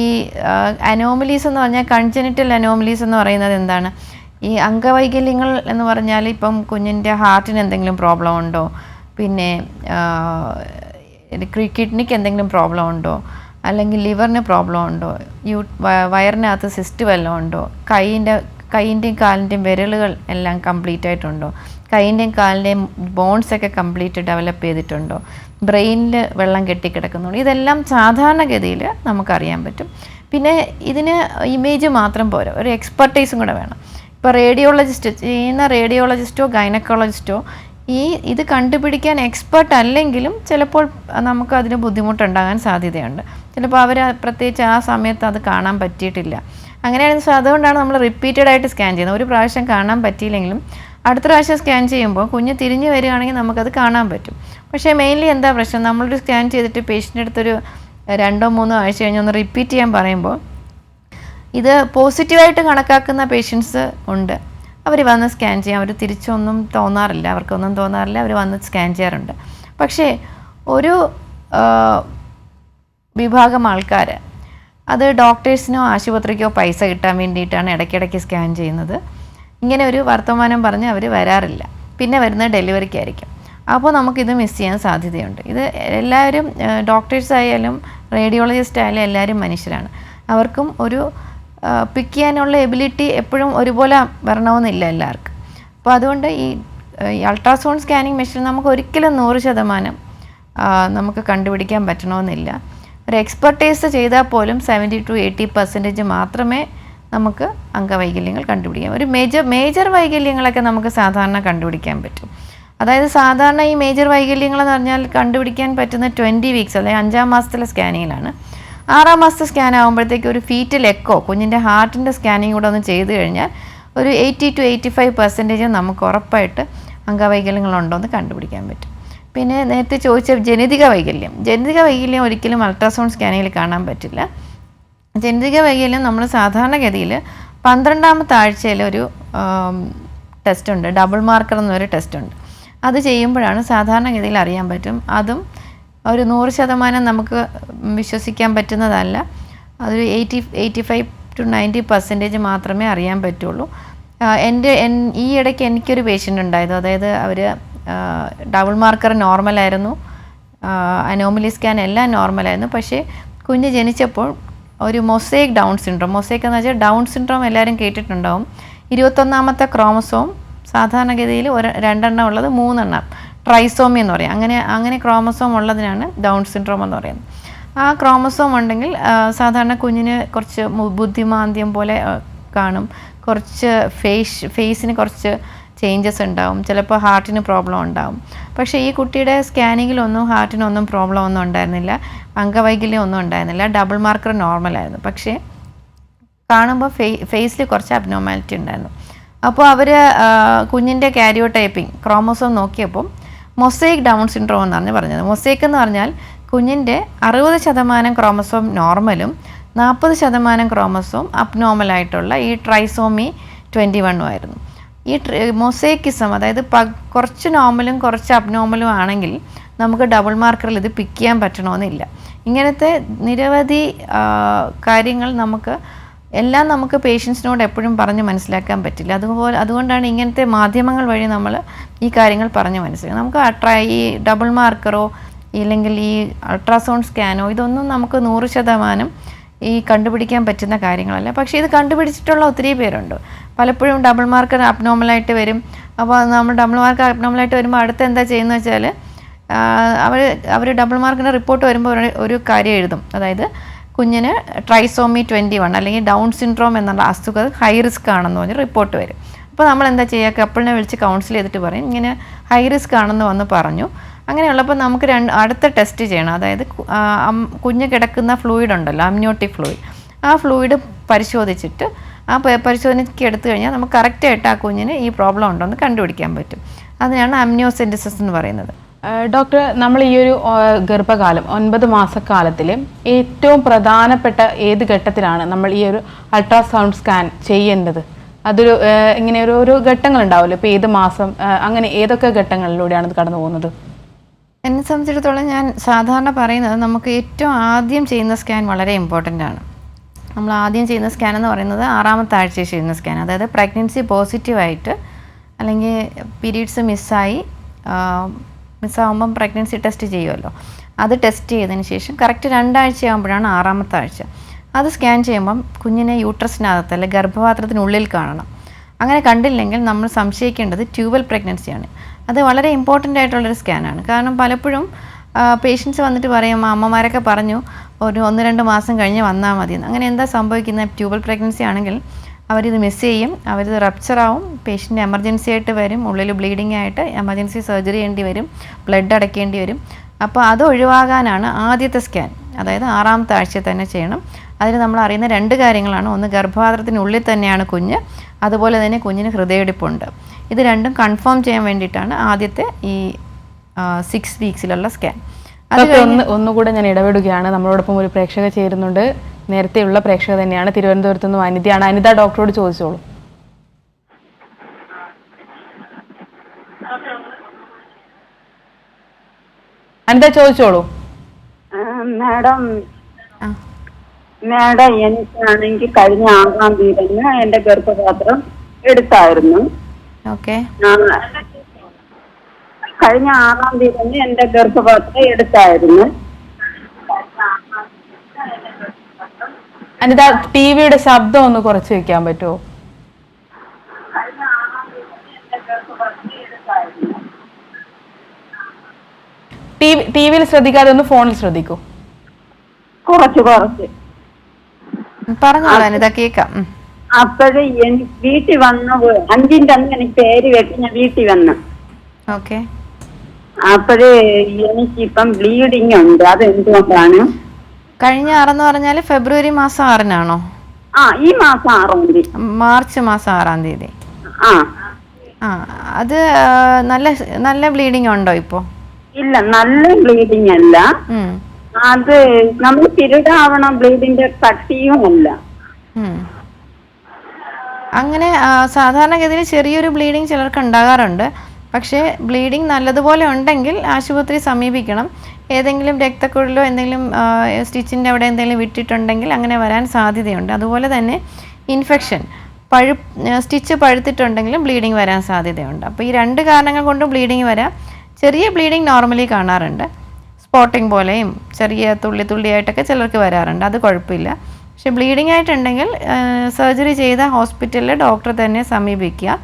അനോമലീസ് എന്ന് പറഞ്ഞാൽ കൺജനിറ്റൽ അനോമലീസ് എന്ന് പറയുന്നത് എന്താണ്? ഈ അംഗവൈകല്യങ്ങൾ എന്ന് പറഞ്ഞാൽ ഇപ്പം കുഞ്ഞിൻ്റെ ഹാർട്ടിന് എന്തെങ്കിലും പ്രോബ്ലം ഉണ്ടോ, പിന്നെ കിഡ്നിക്ക് എന്തെങ്കിലും പ്രോബ്ലം ഉണ്ടോ, അല്ലെങ്കിൽ ലിവറിന് പ്രോബ്ലം ഉണ്ടോ, വയറിനകത്ത് സിസ്റ്റ് വല്ലതും ഉണ്ടോ, കൈയിൻ്റെയും കാലിൻ്റെയും വിരലുകൾ എല്ലാം കംപ്ലീറ്റ് ആയിട്ടുണ്ടോ, കൈയിൻ്റെയും കാലിൻ്റെയും ബോൺസൊക്കെ കംപ്ലീറ്റ് ഡെവലപ്പ് ചെയ്തിട്ടുണ്ടോ, ബ്രെയിനിൽ വെള്ളം കെട്ടിക്കിടക്കുന്നുണ്ടോ, ഇതെല്ലാം സാധാരണഗതിയിൽ നമുക്കറിയാൻ പറ്റും. പിന്നെ ഇതിന് ഇമേജ് മാത്രം പോരാ, ഒരു എക്സ്പെർട്ടൈസും കൂടെ വേണം. ഇപ്പോൾ റേഡിയോളജിസ്റ്റോ ഗൈനക്കോളജിസ്റ്റോ ഇത് കണ്ടുപിടിക്കാൻ എക്സ്പെർട്ട് അല്ലെങ്കിലും ചിലപ്പോൾ നമുക്ക് അതിന് ബുദ്ധിമുട്ടുണ്ടാകാൻ സാധ്യതയുണ്ട്. ചിലപ്പോൾ അവർ പ്രത്യേകിച്ച് ആ സമയത്ത് അത് കാണാൻ പറ്റിയിട്ടില്ല. അങ്ങനെയാണെങ്കിൽ അതുകൊണ്ടാണ് നമ്മൾ റിപ്പീറ്റഡായിട്ട് സ്കാൻ ചെയ്യുന്നത്. ഒരു പ്രാവശ്യം കാണാൻ പറ്റിയില്ലെങ്കിലും അടുത്ത പ്രാവശ്യം സ്കാൻ ചെയ്യുമ്പോൾ കുഞ്ഞ് തിരിഞ്ഞ് വരികയാണെങ്കിൽ നമുക്കത് കാണാൻ പറ്റും. പക്ഷേ മെയിൻലി എന്താ പ്രശ്നം, നമ്മളൊരു സ്കാൻ ചെയ്തിട്ട് പേഷ്യൻ്റെ അടുത്തൊരു 2-3 ആഴ്ച കഴിഞ്ഞ് ഒന്ന് റിപ്പീറ്റ് ചെയ്യാൻ പറയുമ്പോൾ ഇത് പോസിറ്റീവായിട്ട് കണക്കാക്കുന്ന പേഷ്യൻസ് ഉണ്ട്. അവർ വന്ന് സ്കാൻ ചെയ്യാം, അവർ തിരിച്ചൊന്നും തോന്നാറില്ല, അവർക്കൊന്നും തോന്നാറില്ല, അവർ വന്ന് സ്കാൻ ചെയ്യാറുണ്ട്. പക്ഷേ ഒരു വിഭാഗം ആൾക്കാർ അത് ഡോക്ടേഴ്സിനോ ആശുപത്രിക്കോ പൈസ കിട്ടാൻ വേണ്ടിയിട്ടാണ് ഇടയ്ക്കിടയ്ക്ക് സ്കാൻ ചെയ്യുന്നത്. ഇങ്ങനെ ഒരു വർത്തമാനം പറഞ്ഞ് അവർ വരാറില്ല, പിന്നെ വരുന്നത് ഡെലിവറിക്കായിരിക്കും. അപ്പോൾ നമുക്കിത് മിസ് ചെയ്യാൻ സാധ്യതയുണ്ട്. ഇത് എല്ലാവരും ഡോക്ടേഴ്സ് ആയാലും റേഡിയോളജിസ്റ്റ് ആയാലും എല്ലാവരും മനുഷ്യരാണ്. അവർക്കും ഒരു പിക്ക് ചെയ്യാനുള്ള എബിലിറ്റി എപ്പോഴും ഒരുപോലെ വരണമെന്നില്ല എല്ലാവർക്കും. അപ്പോൾ അതുകൊണ്ട് ഈ അൾട്രാസൗണ്ട് സ്കാനിങ് മെഷീൻ നമുക്ക് ഒരിക്കലും 100% നമുക്ക് കണ്ടുപിടിക്കാൻ പറ്റണമെന്നില്ല. ഒരു എക്സ്പെർട്ടൈസ് ചെയ്താൽ പോലും 70-80% മാത്രമേ നമുക്ക് അംഗവൈകല്യങ്ങൾ കണ്ടുപിടിക്കാം. ഒരു മേജർ വൈകല്യങ്ങളൊക്കെ നമുക്ക് സാധാരണ കണ്ടുപിടിക്കാൻ പറ്റും. അതായത് സാധാരണ ഈ മേജർ വൈകല്യങ്ങളെന്ന് പറഞ്ഞാൽ കണ്ടുപിടിക്കാൻ പറ്റുന്ന 20 വീക്സ് അല്ലെങ്കിൽ 5-ാം മാസത്തിലെ സ്കാനിങ്ങിലാണ്. 6-ാം മാസത്തെ സ്കാൻ ആകുമ്പോഴത്തേക്ക് ഒരു ഫീറ്റൽ എക്കോ, കുഞ്ഞിൻ്റെ ഹാർട്ടിൻ്റെ സ്കാനിങ് കൂടെ ഒന്ന് ചെയ്ത് കഴിഞ്ഞാൽ ഒരു 80-85% നമുക്ക് ഉറപ്പായിട്ട് അംഗവൈകല്യങ്ങളുണ്ടോ എന്ന് കണ്ടുപിടിക്കാൻ പറ്റും. പിന്നെ നേരത്തെ ചോദിച്ച ജനിതക വൈകല്യം ഒരിക്കലും അൾട്രാസൗണ്ട് സ്കാനിങ്ങിൽ കാണാൻ പറ്റില്ല. ജനിതക വൈകല്യം നമ്മൾ സാധാരണഗതിയിൽ 12-ാമത്തെ ആഴ്ചയിൽ ഒരു ടെസ്റ്റ് ഉണ്ട്, ഡബിൾ മാർക്കർ എന്നൊരു ടെസ്റ്റ് ഉണ്ട്. അത് ചെയ്യുമ്പോഴാണ് സാധാരണഗതിയിൽ അറിയാൻ പറ്റും. അതും ഒരു 100% നമുക്ക് വിശ്വസിക്കാൻ പറ്റുന്നതല്ല. അതൊരു 85 to 90% മാത്രമേ അറിയാൻ പറ്റുള്ളൂ. ഈ ഇടയ്ക്ക് എനിക്കൊരു പേഷ്യൻ്റ് ഉണ്ടായിരുന്നു. അതായത് അവർ ഡബിൾ മാർക്കർ നോർമലായിരുന്നു, അനോമലി സ്കാൻ എല്ലാം നോർമലായിരുന്നു. പക്ഷേ കുഞ്ഞ് ജനിച്ചപ്പോൾ ഒരു മൊസൈക്ക് ഡൗൺ സിൻഡ്രോം, മൊസൈക്ക് എന്ന് വെച്ചാൽ ഡൗൺ സിൻഡ്രോം എല്ലാവരും കേട്ടിട്ടുണ്ടാവും. 21ാമത്തെ ക്രോമസോം സാധാരണഗതിയിൽ 2 ഉള്ളത് 3 ട്രൈസോമി എന്ന് പറയും. അങ്ങനെ ക്രോമസോം ഉള്ളതിനാണ് ഡൗൺ സിൻഡ്രോം എന്ന് പറയുന്നത്. ആ ക്രോമസോം ഉണ്ടെങ്കിൽ സാധാരണ കുഞ്ഞിന് കുറച്ച് ബുദ്ധിമാന്ദ്യം പോലെ കാണും, കുറച്ച് ഫേസിന് കുറച്ച് ചേഞ്ചസ് ഉണ്ടാവും, ചിലപ്പോൾ ഹാർട്ടിന് പ്രോബ്ലം ഉണ്ടാവും. പക്ഷേ ഈ കുട്ടിയുടെ സ്കാനിങ്ങിലൊന്നും ഹാർട്ടിനൊന്നും പ്രോബ്ലം ഒന്നും ഉണ്ടായിരുന്നില്ല, അംഗവൈകല്യം ഒന്നും ഉണ്ടായിരുന്നില്ല, ഡബിൾ മാർക്കർ നോർമലായിരുന്നു. പക്ഷേ കാണുമ്പോൾ ഫേസിൽ കുറച്ച് അബ്നോർമാലിറ്റി ഉണ്ടായിരുന്നു. അപ്പോൾ അവർ കുഞ്ഞിൻ്റെ കാരിയോടൈപ്പിംഗ് ക്രോമോസോം നോക്കിയപ്പോൾ മൊസൈക്ക് ഡൗൺ സിൻഡ്രോം എന്നാണ് പറഞ്ഞത്. മൊസൈക്ക് എന്ന് പറഞ്ഞാൽ കുഞ്ഞിൻ്റെ 60% ക്രോമസോം നോർമലും 40% ക്രോമസോം അബ്നോർമലായിട്ടുള്ള ഈ ട്രൈസോമി 21 ആയിരുന്നു. ഈ മൊസൈക്കിസം, അതായത് കുറച്ച് നോർമലും കുറച്ച് അബ്നോർമലും ആണെങ്കിൽ നമുക്ക് ഡബിൾ മാർക്കറിൽ ഇത് പിക്ക് ചെയ്യാൻ പറ്റണമെന്നില്ല. ഇങ്ങനത്തെ നിരവധി കാര്യങ്ങൾ എല്ലാം നമുക്ക് പേഷ്യൻസിനോട് എപ്പോഴും പറഞ്ഞ് മനസ്സിലാക്കാൻ പറ്റില്ല. അതുകൊണ്ടാണ് ഇങ്ങനത്തെ മാധ്യമങ്ങൾ വഴി നമ്മൾ ഈ കാര്യങ്ങൾ പറഞ്ഞ് മനസ്സിലാക്കുക. നമുക്ക് ഈ ഡബിൾ മാർക്കറോ ഇല്ലെങ്കിൽ ഈ അൾട്രാസൗണ്ട് സ്കാനോ ഇതൊന്നും നമുക്ക് 100% ഈ കണ്ടുപിടിക്കാൻ പറ്റുന്ന കാര്യങ്ങളല്ല. പക്ഷേ ഇത് കണ്ടുപിടിച്ചിട്ടുള്ള ഒത്തിരി പേരുണ്ട്. പലപ്പോഴും ഡബിൾ മാർക്കർ അബ്നോർമലായിട്ട് വരും. അപ്പോൾ നമ്മൾ ഡബിൾ മാർക്കർ അബ്നോർമലായിട്ട് വരുമ്പോൾ അടുത്ത് എന്താ ചെയ്യുന്നത് വെച്ചാൽ അവർ ഡബിൾ മാർക്കിൻ്റെ റിപ്പോർട്ട് വരുമ്പോൾ ഒരു കാര്യം എഴുതും. അതായത് കുഞ്ഞിന് ട്രൈസോമി 21 അല്ലെങ്കിൽ ഡൗൺ സിൻഡ്രോം എന്നുള്ള അസുഖം ഹൈ റിസ്ക് ആണെന്ന് പറഞ്ഞ് റിപ്പോർട്ട് വരും. അപ്പോൾ നമ്മൾ എന്താ ചെയ്യുക, കപ്പിളിനെ വിളിച്ച് കൗൺസിൽ ചെയ്തിട്ട് പറയും ഇങ്ങനെ ഹൈ റിസ്ക് ആണെന്ന് വന്ന് പറഞ്ഞു. അങ്ങനെയുള്ളപ്പോൾ നമുക്ക് അടുത്ത ടെസ്റ്റ് ചെയ്യണം. അതായത് കുഞ്ഞ് കിടക്കുന്ന ഫ്ലൂയിഡ് ഉണ്ടല്ലോ, അമ്നിയോട്ടിക് ഫ്ലൂയിഡ്, ആ ഫ്ലൂയിഡ് പരിശോധിച്ചിട്ട് ആ പരിശോധനയ്ക്ക് എടുത്തു കഴിഞ്ഞാൽ നമുക്ക് കറക്റ്റായിട്ട് ആ കുഞ്ഞിന് ഈ പ്രോബ്ലം ഉണ്ടോ എന്ന് കണ്ടുപിടിക്കാൻ പറ്റും. അതിനാണ് അമ്നിയോസെൻറ്റിസിസ് എന്ന് പറയുന്നത്. ഡോക്ടർ, നമ്മൾ ഈ ഒരു ഗർഭകാലം 9 മാസക്കാലത്തിൽ ഏറ്റവും പ്രധാനപ്പെട്ട ഏത് ഘട്ടത്തിലാണ് നമ്മൾ ഈ ഒരു അൾട്രാസൗണ്ട് സ്കാൻ ചെയ്യേണ്ടത്? അതൊരു ഇങ്ങനെ ഒരു ഘട്ടങ്ങൾ ഉണ്ടാവുമല്ലോ, ഇപ്പോൾ ഏത് മാസം, അങ്ങനെ ഏതൊക്കെ ഘട്ടങ്ങളിലൂടെയാണ് ഇത് കടന്നു പോകുന്നത്? എന്നെ സംബന്ധിച്ചിടത്തോളം ഞാൻ സാധാരണ പറയുന്നത് നമുക്ക് ഏറ്റവും ആദ്യം ചെയ്യുന്ന സ്കാൻ വളരെ ഇമ്പോർട്ടൻ്റ് ആണ്. നമ്മൾ ആദ്യം ചെയ്യുന്ന സ്കാൻ എന്ന് പറയുന്നത് 6ാമത്തെ ആഴ്ചയിൽ ചെയ്യുന്ന സ്കാൻ. അതായത് പ്രഗ്നൻസി പോസിറ്റീവായിട്ട് അല്ലെങ്കിൽ പീരീഡ്സ് മിസ്സാകുമ്പം പ്രഗ്നൻസി ടെസ്റ്റ് ചെയ്യുമല്ലോ, അത് ടെസ്റ്റ് ചെയ്തതിന് ശേഷം കറക്റ്റ് 2 ആഴ്ചയാകുമ്പോഴാണ് 6ാമത്തെ ആഴ്ച. അത് സ്കാൻ ചെയ്യുമ്പം കുഞ്ഞിനെ യൂട്രസിനകത്ത് അല്ലെങ്കിൽ ഗർഭപാത്രത്തിനുള്ളിൽ കാണണം. അങ്ങനെ കണ്ടില്ലെങ്കിൽ നമ്മൾ സംശയിക്കേണ്ടത് ട്യൂബൽ പ്രഗ്നൻസിയാണ്. അത് വളരെ ഇമ്പോർട്ടൻ്റ് ആയിട്ടുള്ളൊരു സ്കാനാണ്. കാരണം പലപ്പോഴും പേഷ്യൻസ് വന്നിട്ട് പറയും, അമ്മമാരൊക്കെ പറഞ്ഞു ഒരു 1-2 മാസം കഴിഞ്ഞ് വന്നാൽ മതിയെന്ന്. അങ്ങനെ എന്താ സംഭവിക്കുന്നത്? ട്യൂബൽ പ്രഗ്നൻസി ആണെങ്കിൽ അവരിത് മിസ് ചെയ്യും, അവരിത് റപ്ചറാവും, പേഷ്യൻ്റ് എമർജൻസി ആയിട്ട് വരും, ഉള്ളിൽ ബ്ലീഡിങ് ആയിട്ട് എമർജൻസി സർജറി ചെയ്യേണ്ടി വരും, ബ്ലഡ് അടയ്ക്കേണ്ടി വരും. അപ്പോൾ അത് ഒഴിവാകാനാണ് ആദ്യത്തെ സ്കാൻ, അതായത് 6ാമത്തെ ആഴ്ച തന്നെ ചെയ്യണം. അതിന് നമ്മൾ അറിയുന്ന 2 കാര്യങ്ങളാണ്. ഒന്ന്, ഗർഭപാത്രത്തിനുള്ളിൽ തന്നെയാണ് കുഞ്ഞ്, അതുപോലെ തന്നെ കുഞ്ഞിന് ഹൃദയമിടിപ്പുണ്ട്. ഇത് രണ്ടും കൺഫേം ചെയ്യാൻ വേണ്ടിയിട്ടാണ് ആദ്യത്തെ ഈ 6 വീക്സിലുള്ള സ്കാൻ. ഒന്നുകൂടെ ഞാൻ ഇടപെടുകയാണ്. നമ്മളോടൊപ്പം ഒരു പ്രേക്ഷക ചേരുന്നുണ്ട്. നേരത്തെയുള്ള പ്രേക്ഷക തന്നെയാണ്, തിരുവനന്തപുരത്ത് നിന്ന് അനിതയാണ്. അനിത, ഡോക്ടറോട് ചോദിച്ചോളൂ. അനിത ചോദിച്ചോളൂ. മാഡം എനിക്കാണെങ്കിൽ കഴിഞ്ഞ 6ാം തീയതി എന്റെ ഗർഭപാത്രം എടുത്തായിരുന്നു. കഴിഞ്ഞ 6ാം തീയതി എന്റെ ഗർഭപാത്രം എടുത്തായിരുന്നു. അനിത, ടിവിയുടെ ശബ്ദം ഒന്ന് കുറച്ച് വെക്കാൻ പറ്റുമോ? ടിവിയിൽ ശ്രദ്ധിക്കാതെ ഒന്ന് ഫോണിൽ ശ്രദ്ധിക്കൂ. കുറച്ച് പറഞ്ഞോളൂ അനിത, കേക്കാം. അപ്പോഴേ എനിക്ക് വീട്ടിൽ വന്ന 5ന്റെ അന്ന് എനിക്ക് പേര് വെട്ടി ഞാൻ വീട്ടിൽ വന്നു. അപ്പോഴേ എനിക്കിപ്പം ബ്ലീഡിങ് ഉണ്ട്. അത് എന്തുകൊണ്ടാണ്? കഴിഞ്ഞ 6 പറഞ്ഞാൽ ഫെബ്രുവരി മാസം 6-നാണോ? ഈ മാസം 6ാം തീയതി, മാർച്ച് മാസം 6ാം തീയതി. അത് നല്ല ബ്ലീഡിങ് ഉണ്ടോ ഇപ്പോ? ഇല്ല, നല്ല ബ്ലീഡിങ് അല്ല. അത് നമ്മൾ പീരീഡ് ആവണം, ബ്ലീഡിന്റെ കട്ടിയും അല്ല. അങ്ങനെ സാധാരണഗതിയിൽ ചെറിയൊരു ബ്ലീഡിങ് ചിലർക്ക് ഉണ്ടാകാറുണ്ട്. പക്ഷേ ബ്ലീഡിങ് നല്ലതുപോലെ ഉണ്ടെങ്കിൽ ആശുപത്രി സമീപിക്കണം. ഏതെങ്കിലും രക്തക്കുഴലോ എന്തെങ്കിലും സ്റ്റിച്ചിൻ്റെ അവിടെ എന്തെങ്കിലും വിട്ടിട്ടുണ്ടെങ്കിൽ അങ്ങനെ വരാൻ സാധ്യതയുണ്ട്. അതുപോലെ തന്നെ ഇൻഫെക്ഷൻ സ്റ്റിച്ച് പഴുത്തിട്ടുണ്ടെങ്കിലും ബ്ലീഡിങ് വരാൻ സാധ്യതയുണ്ട്. അപ്പോൾ ഈ 2 കാരണങ്ങൾ കൊണ്ടും ബ്ലീഡിങ് വരാം. ചെറിയ ബ്ലീഡിങ് നോർമലി കാണാറുണ്ട്, സ്പോട്ടിങ് പോലെയും ചെറിയ തുള്ളിയായിട്ടൊക്കെ ചിലർക്ക് വരാറുണ്ട്, അത് കുഴപ്പമില്ല. പക്ഷെ ബ്ലീഡിങ് ആയിട്ടുണ്ടെങ്കിൽ സർജറി ചെയ്ത ഹോസ്പിറ്റലിൽ ഡോക്ടറെ തന്നെ സമീപിക്കുക.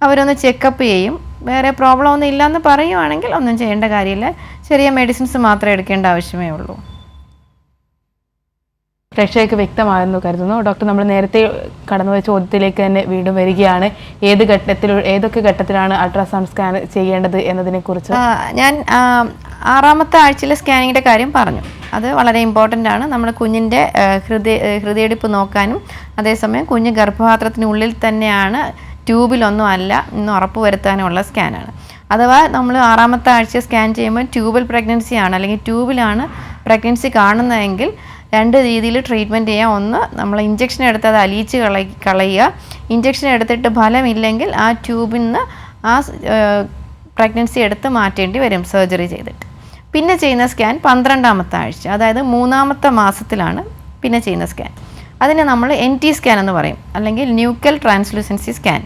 അവരൊന്ന് ചെക്കപ്പ് ചെയ്യും. വേറെ പ്രോബ്ലം ഒന്നും ഇല്ലയെന്ന് പറയുവാണെങ്കിൽ ഒന്നും ചെയ്യേണ്ട കാര്യമില്ല, ചെറിയ മെഡിസിൻസ് മാത്രമേ എടുക്കേണ്ട ആവശ്യമേ ഉള്ളൂ. പ്രേക്ഷകർക്ക് വ്യക്തമായെന്ന് കരുതുന്നു. ഡോക്ടർ, നമ്മൾ നേരത്തെ കടന്നുപോയ ചോദ്യത്തിലേക്ക് തന്നെ വീണ്ടും വരികയാണ്. ഏതൊക്കെ ഘട്ടത്തിലാണ് അൾട്രാസൗണ്ട് സ്കാൻ ചെയ്യേണ്ടത് എന്നതിനെക്കുറിച്ച്. ഞാൻ 6ാമത്തെ ആഴ്ചയിലെ സ്കാനിങ്ങിൻ്റെ കാര്യം പറഞ്ഞു. അത് വളരെ ഇമ്പോർട്ടൻ്റ് ആണ്. നമ്മൾ കുഞ്ഞിൻ്റെ ഹൃദയടിപ്പ് നോക്കാനും അതേസമയം കുഞ്ഞ് ഗർഭപാത്രത്തിനുള്ളിൽ തന്നെയാണ്, ട്യൂബിലൊന്നും അല്ല എന്ന് ഉറപ്പ് വരുത്താനുമുള്ള സ്കാനാണ്. അഥവാ നമ്മൾ 6ാമത്തെ ആഴ്ച സ്കാൻ ചെയ്യുമ്പോൾ ട്യൂബൽ പ്രഗ്നൻസി ആണ് അല്ലെങ്കിൽ ട്യൂബിലാണ് പ്രഗ്നൻസി കാണുന്നതെങ്കിൽ 2 രീതിയിൽ ട്രീറ്റ്മെൻറ്റ് ചെയ്യാം. ഒന്ന്, നമ്മൾ ഇഞ്ചക്ഷൻ എടുത്ത് അത് അലിയിച്ച് കളയുക. ഇഞ്ചക്ഷൻ എടുത്തിട്ട് ഫലമില്ലെങ്കിൽ ആ ട്യൂബിൽ നിന്ന് ആ പ്രഗ്നൻസി എടുത്ത് മാറ്റേണ്ടി വരും സർജറി ചെയ്തിട്ട്. പിന്നെ ചെയ്യുന്ന സ്കാൻ 12ാമത്തെ ആഴ്ച, അതായത് 3ാമത്തെ മാസത്തിലാണ് പിന്നെ ചെയ്യുന്ന സ്കാൻ. അതിനെ നമ്മൾ NT സ്കാൻ എന്ന് പറയും, അല്ലെങ്കിൽ ന്യൂക്കൽ ട്രാൻസ്ലൂസൻസി സ്കാൻ.